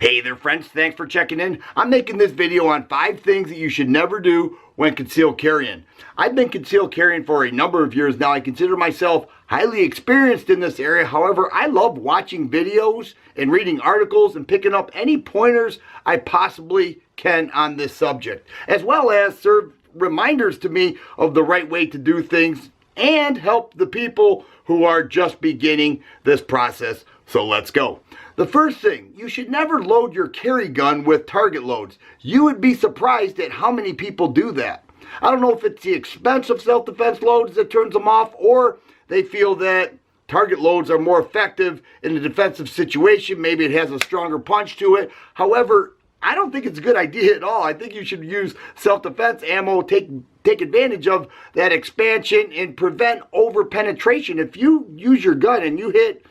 Hey there friends, thanks for checking in. I'm making this video on 5 things that you should never do when concealed carrying. I've been concealed carrying for a number of years now. I consider myself highly experienced in this area. However, I love watching videos and reading articles and picking up any pointers I possibly can on this subject, as well as serve reminders to me of the right way to do things and help the people who are just beginning this process. So let's go. The first thing, you should never load your carry gun with target loads. You would be surprised at how many people do that. I don't know if it's the expense of self-defense loads that turns them off, or they feel that target loads are more effective in a defensive situation. Maybe it has a stronger punch to it. However, I don't think it's a good idea at all. I think you should use self-defense ammo, take advantage of that expansion and prevent over-penetration. If you use your gun and you hit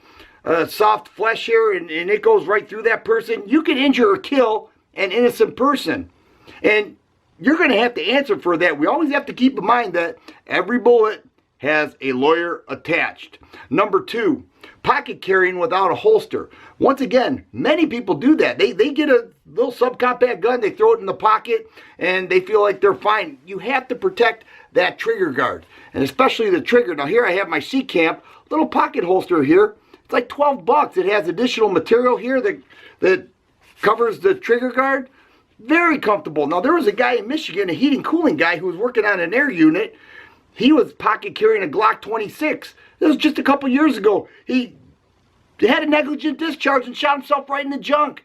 soft flesh here and it goes right through that person, you can injure or kill an innocent person. And you're going to have to answer for that. We always have to keep in mind that every bullet has a lawyer attached. Number 2, pocket carrying without a holster. Once again, many people do that. They get a little subcompact gun, they throw it in the pocket, and they feel like they're fine. You have to protect that trigger guard, and especially the trigger. Now here I have my C-Camp little pocket holster here. It's like 12 bucks. It has additional material here that covers the trigger guard. Very comfortable. Now there was a guy in Michigan, a heating cooling guy, who was working on an air unit. He was pocket carrying a Glock 26. This was just a couple years ago. He had a negligent discharge and shot himself right in the junk.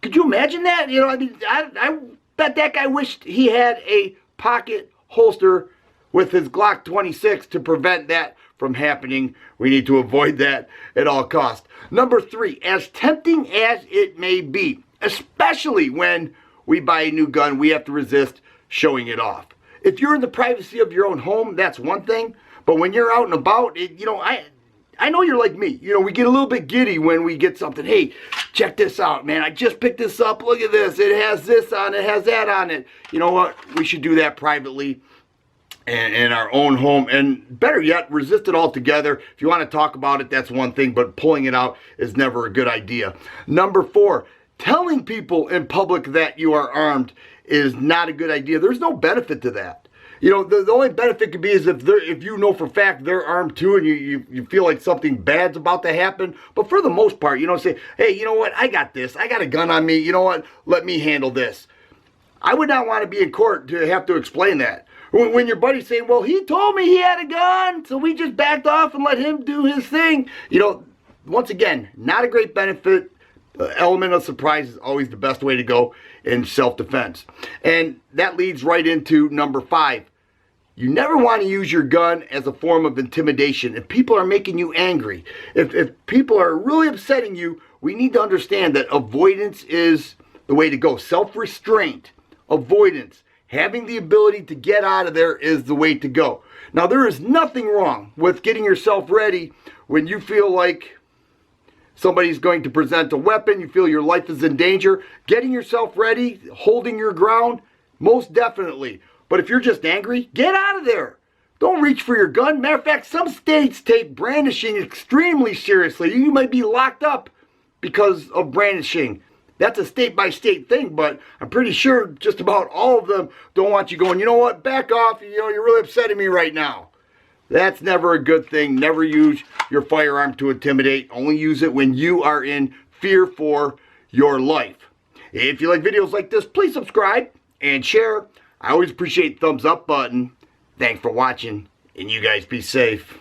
Could you imagine that? You know, I mean, I bet that guy wished he had a pocket holster with his Glock 26 to prevent that from happening. We need to avoid that at all costs. Number 3, as tempting as it may be, especially when we buy a new gun, we have to resist showing it off. If you're in the privacy of your own home, that's one thing. But when you're out and about, I know you're like me. You know, we get a little bit giddy when we get something. Hey, check this out, man. I just picked this up. Look at this. It has this on it. It has that on it. You know what? We should do that privately and in our own home. And better yet, resist it altogether. If you want to talk about it, that's one thing. But pulling it out is never a good idea. Number 4, telling people in public that you are armed is not a good idea. There's no benefit to that. You know, the only benefit could be is if you know for a fact they're armed too, and you feel like something bad's about to happen. But for the most part, you know, say, hey, you know what, I got this. I got a gun on me. You know what, let me handle this. I would not want to be in court to have to explain that. When your buddy's saying, well, he told me he had a gun, so we just backed off and let him do his thing. You know, once again, not a great benefit. Element of surprise is always the best way to go in self-defense. And that leads right into number 5. You never want to use your gun as a form of intimidation. If people are making you angry, if people are really upsetting you, we need to understand that avoidance is the way to go. Self-restraint, avoidance, having the ability to get out of there is the way to go. Now, there is nothing wrong with getting yourself ready when you feel like somebody's going to present a weapon, you feel your life is in danger. Getting yourself ready, holding your ground, most definitely. But if you're just angry, get out of there. Don't reach for your gun. Matter of fact, some states take brandishing extremely seriously. You might be locked up because of brandishing. That's a state-by-state thing, but I'm pretty sure just about all of them don't want you going, you know what, back off, you know, you're really upsetting me right now. That's never a good thing. Never use your firearm to intimidate. Only use it when you are in fear for your life. If you like videos like this, please subscribe and share. I always appreciate the thumbs up button. Thanks for watching, and you guys be safe.